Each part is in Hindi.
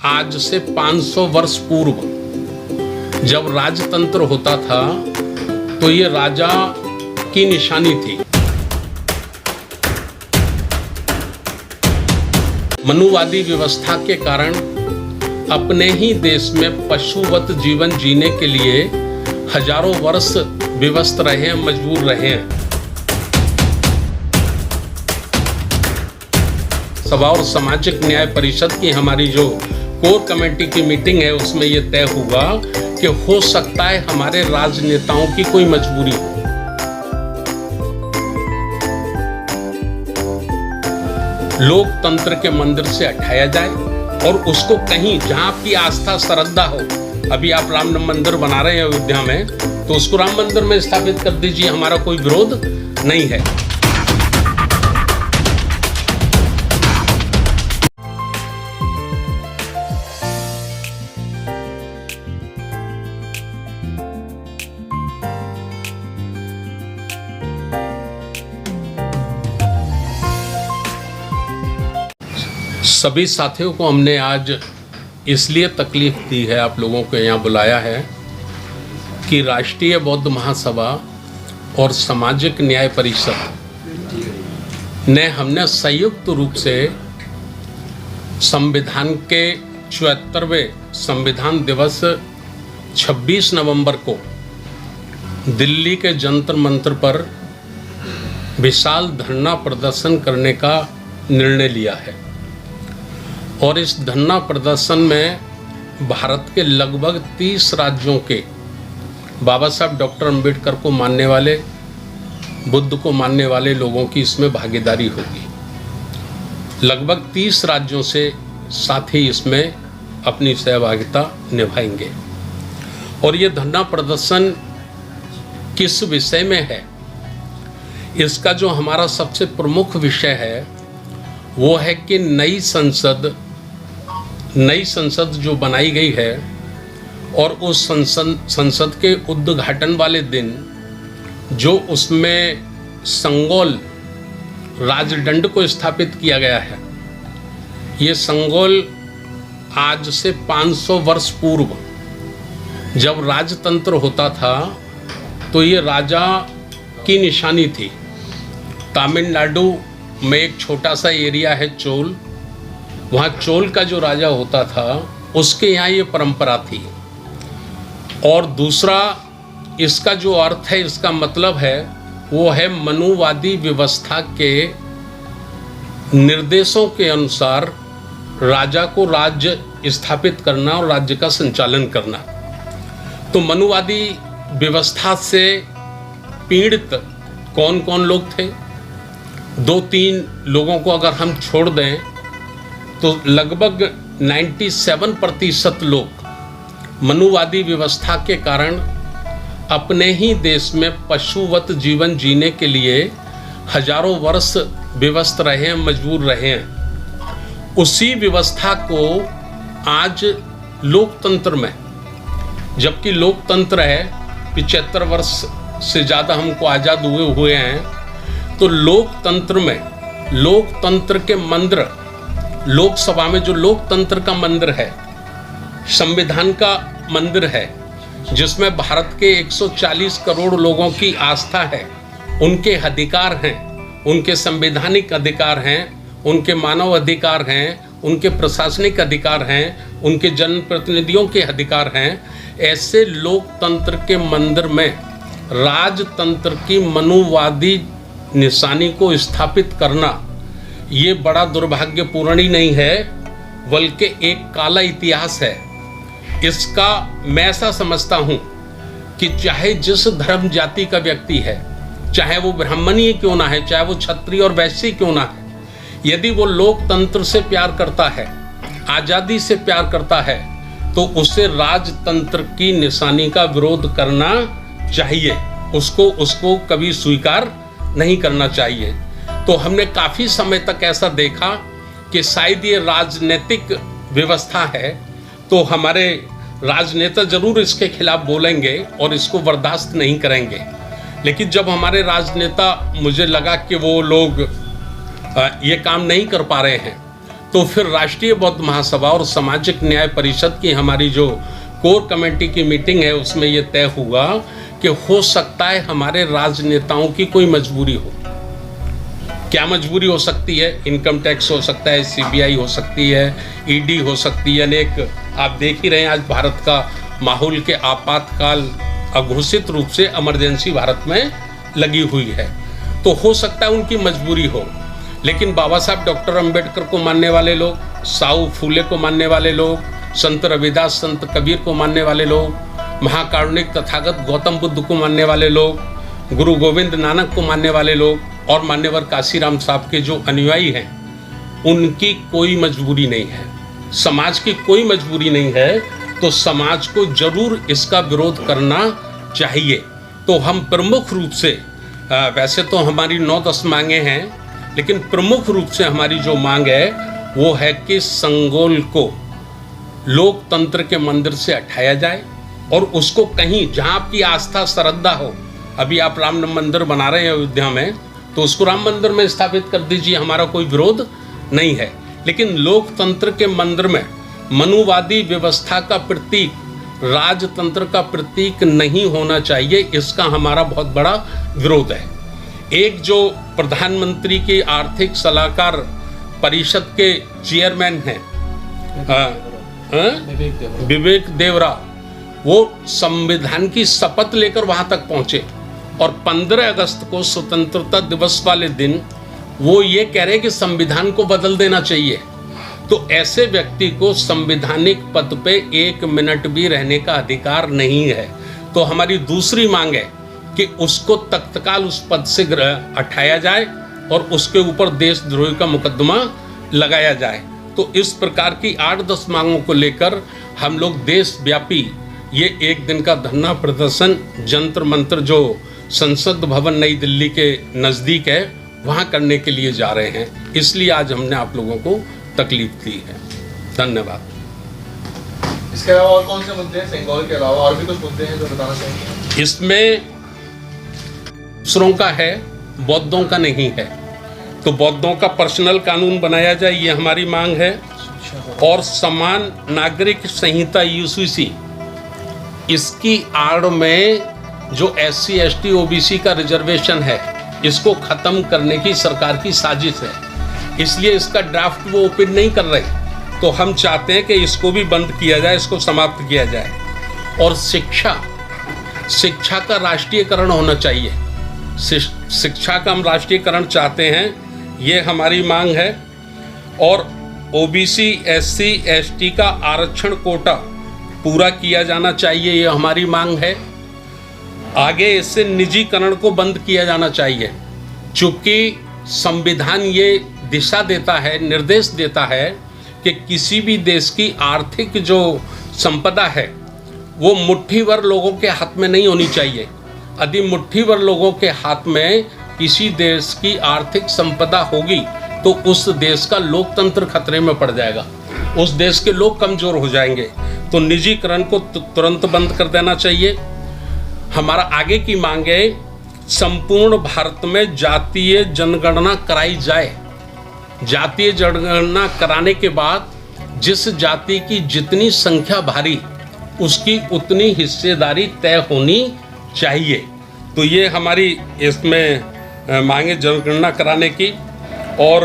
आज से 500 वर्ष पूर्व जब राजतंत्र होता था तो ये राजा की निशानी थी। मनुवादी व्यवस्था के कारण अपने ही देश में पशुवत जीवन जीने के लिए हजारों वर्ष विवश रहे हैं, मजबूर रहे हैं। सभा और सामाजिक न्याय परिषद की हमारी जो कोर कमेटी की मीटिंग है उसमें ये तय हुआ कि हो सकता है हमारे राजनेताओं की कोई मजबूरी हो। लोकतंत्र के मंदिर से हटाया जाए और उसको कहीं जहां आपकी आस्था श्रद्धा हो, अभी आप राम मंदिर बना रहे हैं अयोध्या में, तो उसको राम मंदिर में स्थापित कर दीजिए, हमारा कोई विरोध नहीं है। सभी साथियों को हमने आज इसलिए तकलीफ दी है, आप लोगों को यहाँ बुलाया है कि राष्ट्रीय बौद्ध महासभा और सामाजिक न्याय परिषद ने हमने संयुक्त रूप से संविधान के 74वें संविधान दिवस 26 नवंबर को दिल्ली के जंतर मंतर पर विशाल धरना प्रदर्शन करने का निर्णय लिया है। और इस धरना प्रदर्शन में भारत के लगभग 30 राज्यों के बाबा साहब डॉक्टर अंबेडकर को मानने वाले, बुद्ध को मानने वाले लोगों की इसमें भागीदारी होगी। लगभग 30 राज्यों से साथी इसमें अपनी सहभागिता निभाएंगे। और ये धरना प्रदर्शन किस विषय में है, इसका जो हमारा सबसे प्रमुख विषय है वो है कि नई संसद जो बनाई गई है और उस संसद के उद्घाटन वाले दिन जो उसमें संगोल राजदंड को स्थापित किया गया है, ये संगोल आज से 500 वर्ष पूर्व जब राजतंत्र होता था तो ये राजा की निशानी थी। तमिलनाडु में एक छोटा सा एरिया है चोल, वहाँ चोल का जो राजा होता था उसके यहाँ ये परंपरा थी। और दूसरा इसका जो अर्थ है, इसका मतलब है वो है मनुवादी व्यवस्था के निर्देशों के अनुसार राजा को राज्य स्थापित करना और राज्य का संचालन करना। तो मनुवादी व्यवस्था से पीड़ित कौन कौन लोग थे? 2-3 लोगों को अगर हम छोड़ दें तो लगभग 97% लोग मनुवादी व्यवस्था के कारण अपने ही देश में पशुवत जीवन जीने के लिए हजारों वर्ष विवश रहे हैं, मजबूर रहे हैं। उसी व्यवस्था को आज लोकतंत्र में, जबकि लोकतंत्र है 75 वर्ष से ज़्यादा हमको आज़ाद हुए हैं, तो लोकतंत्र में लोकतंत्र के मंदिर, लोकसभा में जो लोकतंत्र का मंदिर है, संविधान का मंदिर है, जिसमें भारत के 140 करोड़ लोगों की आस्था है, उनके अधिकार हैं, उनके संवैधानिक अधिकार हैं, उनके मानव अधिकार हैं, उनके प्रशासनिक अधिकार हैं, उनके जनप्रतिनिधियों के अधिकार हैं। ऐसे लोकतंत्र के मंदिर में राजतंत्र की मनुवादी निशानी को स्थापित करना ये बड़ा दुर्भाग्यपूर्ण ही नहीं है, बल्कि एक काला इतिहास है। इसका मैं ऐसा समझता हूँ कि चाहे जिस धर्म जाति का व्यक्ति है, चाहे वो ब्राह्मणीय क्यों ना है, चाहे वो क्षत्रिय और वैश्य क्यों ना है, यदि वो लोकतंत्र से प्यार करता है, आज़ादी से प्यार करता है, तो उसे राजतंत्र की निशानी का विरोध करना चाहिए। उसको कभी स्वीकार नहीं करना चाहिए। तो हमने काफ़ी समय तक ऐसा देखा कि शायद ये राजनीतिक व्यवस्था है, तो हमारे राजनेता जरूर इसके खिलाफ बोलेंगे और इसको बर्दाश्त नहीं करेंगे। लेकिन जब हमारे राजनेता, मुझे लगा कि वो लोग ये काम नहीं कर पा रहे हैं, तो फिर राष्ट्रीय बौद्ध महासभा और सामाजिक न्याय परिषद की हमारी जो कोर कमेटी की मीटिंग है उसमें ये तय हुआ कि हो सकता है हमारे राजनेताओं की कोई मजबूरी हो। क्या मजबूरी हो सकती है? इनकम टैक्स हो सकता है, सीबीआई हो सकती है, ईडी हो सकती है, अनेक आप देख ही रहे हैं आज भारत का माहौल के आपातकाल अघोषित रूप से इमरजेंसी भारत में लगी हुई है, तो हो सकता है उनकी मजबूरी हो। लेकिन बाबा साहब डॉक्टर अंबेडकर को मानने वाले लोग, साऊ फूले को मानने वाले लोग, संत रविदास संत कबीर को मानने वाले लोग, महाकारुणिक तथागत गौतम बुद्ध को मानने वाले लोग, गुरु गोविंद नानक को मानने वाले लोग और मान्यवर काशीराम साहब के जो अनुयायी हैं, उनकी कोई मजबूरी नहीं है, समाज की कोई मजबूरी नहीं है, तो समाज को जरूर इसका विरोध करना चाहिए। तो हम प्रमुख रूप से वैसे तो हमारी 9-10 मांगे हैं, लेकिन प्रमुख रूप से हमारी जो मांग है वो है कि संगोल को लोकतंत्र के मंदिर से हटाया जाए और उसको कहीं जहां आपकी आस्था श्रद्धा हो, अभी आप राम मंदिर बना रहे हैं अयोध्या में, तो उसको राम मंदिर में स्थापित कर दीजिए, हमारा कोई विरोध नहीं है। लेकिन लोकतंत्र के मंदिर में मनुवादी व्यवस्था का प्रतीक, राजतंत्र का प्रतीक नहीं होना चाहिए, इसका हमारा बहुत बड़ा विरोध है। एक जो प्रधानमंत्री की आर्थिक सलाहकार परिषद के चेयरमैन हैं विवेक देवरा, वो संविधान की शपथ लेकर वहां तक पहुंचे और 15 अगस्त को स्वतंत्रता दिवस वाले दिन वो ये कह रहे कि संविधान को बदल देना चाहिए। तो ऐसे व्यक्ति को संवैधानिक पद पे 1 मिनट भी रहने का अधिकार नहीं है। तो हमारी दूसरी मांग है कि उसको तत्काल उस पद से हटाया जाए और उसके ऊपर देशद्रोही का मुकदमा लगाया जाए। तो इस प्रकार की 8-10 मांगों को लेकर हम लोग देशव्यापी ये एक दिन का धरना प्रदर्शन जंतर मंतर जो संसद भवन नई दिल्ली के नज़दीक है वहाँ करने के लिए जा रहे हैं। इसलिए आज हमने आप लोगों को तकलीफ दी है। धन्यवाद। इसके अलावा और कौन से मुद्दे हैं? संगोल के अलावा और भी कुछ मुद्दे हैं जो बताना चाहेंगे? इसमें दूसरों का है, बौद्धों का नहीं है। तो बौद्धों का पर्सनल कानून बनाया जाए, ये हमारी मांग है। और समान नागरिक संहिता यूसीसी, इसकी आड़ में जो SC ST OBC का रिजर्वेशन है, इसको खत्म करने की सरकार की साजिश है। इसलिए इसका ड्राफ्ट वो ओपन नहीं कर रहे। तो हम चाहते हैं कि इसको भी बंद किया जाए, इसको समाप्त किया जाए। और शिक्षा का राष्ट्रीयकरण होना चाहिए। शिक्षा का हम राष्ट्रीयकरण चाहते हैं, ये हमारी मांग है। और OBC SC ST का आरक्षण कोटा पूरा किया जाना चाहिए, ये हमारी मांग है। आगे इससे निजीकरण को बंद किया जाना चाहिए, चूँकि संविधान ये दिशा देता है, निर्देश देता है कि किसी भी देश की आर्थिक जो संपदा है वो मुट्ठी भर लोगों के हाथ में नहीं होनी चाहिए। यदि मुट्ठी भर लोगों के हाथ में किसी देश की आर्थिक संपदा होगी तो उस देश का लोकतंत्र खतरे में पड़ जाएगा, उस देश के लोग कमजोर हो जाएंगे। तो निजीकरण को तुरंत बंद कर देना चाहिए। हमारा आगे की मांग है, संपूर्ण भारत में जातीय जनगणना कराई जाए। जातीय जनगणना कराने के बाद जिस जाति की जितनी संख्या भारी, उसकी उतनी हिस्सेदारी तय होनी चाहिए। तो ये हमारी इसमें मांगे जनगणना कराने की। और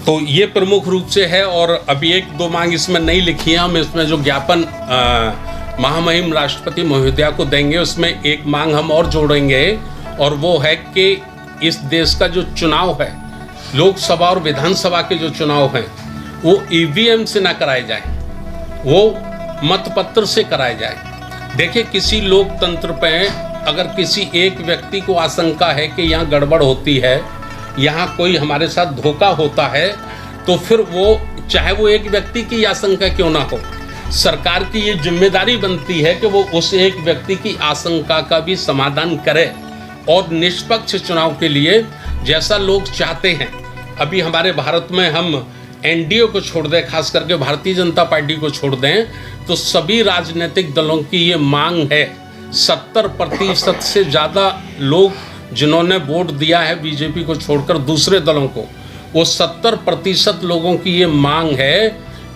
तो ये प्रमुख रूप से है। और अभी 1-2 मांग इसमें नहीं लिखी है, हम इसमें जो ज्ञापन महामहिम राष्ट्रपति महोदया को देंगे उसमें एक मांग हम और जोड़ेंगे, और वो है कि इस देश का जो चुनाव है, लोकसभा और विधानसभा के जो चुनाव हैं, वो EVM से ना कराए जाए, वो मतपत्र से कराए जाए। देखिए, किसी लोकतंत्र पे अगर किसी एक व्यक्ति को आशंका है कि यहाँ गड़बड़ होती है, यहाँ कोई हमारे साथ धोखा होता है, तो फिर वो चाहे वो एक व्यक्ति की आशंका क्यों ना हो, सरकार की ये जिम्मेदारी बनती है कि वो उस एक व्यक्ति की आशंका का भी समाधान करे और निष्पक्ष चुनाव के लिए जैसा लोग चाहते हैं। अभी हमारे भारत में हम NDA को छोड़ दें, खास करके भारतीय जनता पार्टी को छोड़ दें, तो सभी राजनीतिक दलों की ये मांग है। 70% से ज़्यादा लोग जिन्होंने वोट दिया है बीजेपी को छोड़कर दूसरे दलों को, वो 70% लोगों की ये मांग है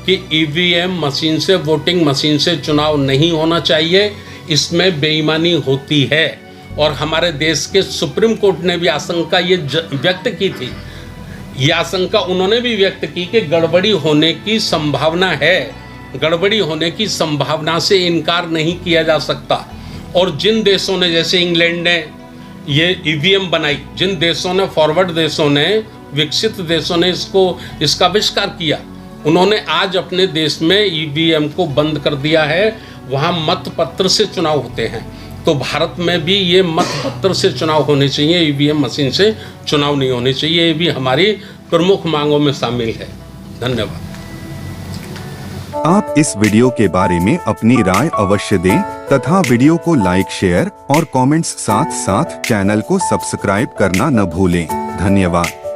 कि ईवीएम मशीन से, वोटिंग मशीन से चुनाव नहीं होना चाहिए, इसमें बेईमानी होती है। और हमारे देश के सुप्रीम कोर्ट ने भी आशंका ये व्यक्त की थी, ये आशंका उन्होंने भी व्यक्त की कि गड़बड़ी होने की संभावना है, गड़बड़ी होने की संभावना से इनकार नहीं किया जा सकता। और जिन देशों ने, जैसे इंग्लैंड ने ये ईवीएम बनाई, जिन देशों ने, फॉरवर्ड देशों ने, विकसित देशों ने इसका आविष्कार किया, उन्होंने आज अपने देश में ईवीएम को बंद कर दिया है, वहाँ मतपत्र से चुनाव होते हैं। तो भारत में भी ये मतपत्र से चुनाव होने चाहिए, ईवीएम मशीन से चुनाव नहीं होने चाहिए। ये भी हमारी प्रमुख मांगों में शामिल है। धन्यवाद। आप इस वीडियो के बारे में अपनी राय अवश्य दें तथा वीडियो को लाइक, शेयर और कमेंट्स साथ साथ चैनल को सब्सक्राइब करना न भूलें। धन्यवाद।